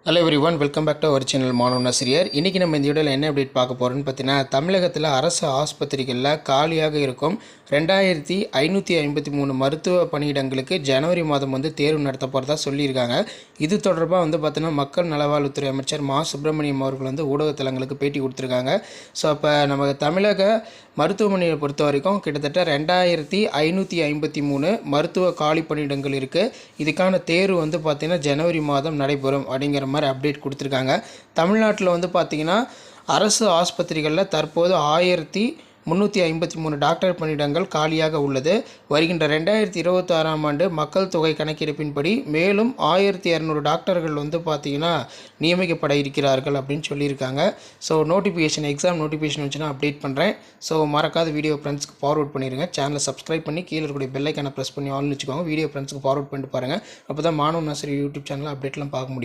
Hello everyone, welcome back to our channel மாணவன் ஆசிரியர். இன்றைக்கி நம்ம இந்த வீடியோவில் என்ன அப்டேட் பார்க்க போகிறோன்னு பார்த்தீங்கன்னா, தமிழகத்தில் அரசு ஆஸ்பத்திரிகளில் காலியாக இருக்கும் 2553 மருத்துவ பணியிடங்களுக்கு ஜனவரி மாதம் தேர்வு நடத்த போகிறதா சொல்லியிருக்காங்க. இது தொடர்பாக பார்த்தீங்கன்னா, மக்கள் நலவாழ்வுத்துறை அமைச்சர் மா சுப்பிரமணியம் அவர்கள் ஊடகத்தலங்களுக்கு பேட்டி கொடுத்துருக்காங்க. ஸோ அப்போ நம்ம தமிழக மருத்துவமனையை பொறுத்த வரைக்கும் கிட்டத்தட்ட 2553 மருத்துவ காலி பணியிடங்கள் இருக்குது. இதுக்கான தேர்வு பார்த்திங்கன்னா ஜனவரி மாதம் நடைபெறும் அப்படிங்கிற மாதிரி அப்டேட் கொடுத்துருக்காங்க. தமிழ்நாட்டில் பார்த்திங்கன்னா அரசு ஆஸ்பத்திரிகளில் தற்போது 1353 டாக்டர் பணியிடங்கள் காலியாக உள்ளது. வருகின்ற 2026ஆம் ஆண்டு மக்கள் தொகை கணக்கெடுப்பின்படி மேலும் 1200 டாக்டர்கள் பார்த்திங்கன்னா நியமிக்கப்பட இருக்கிறார்கள் அப்படின்னு சொல்லியிருக்காங்க. ஸோ எக்ஸாம் நோட்டிஃபிகேஷன் வந்துச்சுன்னா அப்டேட் பண்ணுறேன். ஸோ மறக்காத வீடியோ ஃப்ரெண்ட்ஸ்க்கு ஃபார்வர்ட் பண்ணிடுங்க. சேனலை சப்ஸ்கிரைப் பண்ணி கீழே இருக்கக்கூடிய பெல் ஐக்கானை ப்ரெஸ் பண்ணி ஆல்னு வச்சுக்கோங்க. வீடியோ ஃப்ரெண்ட்ஸ்க்கு ஃபார்வர்ட் பண்ணிட்டு பாருங்கள். அப்போ தான் மாணவன் ஆசிரியர் யூடியூப் சேனலில் அப்டேட்லாம் பார்க்க முடியும்.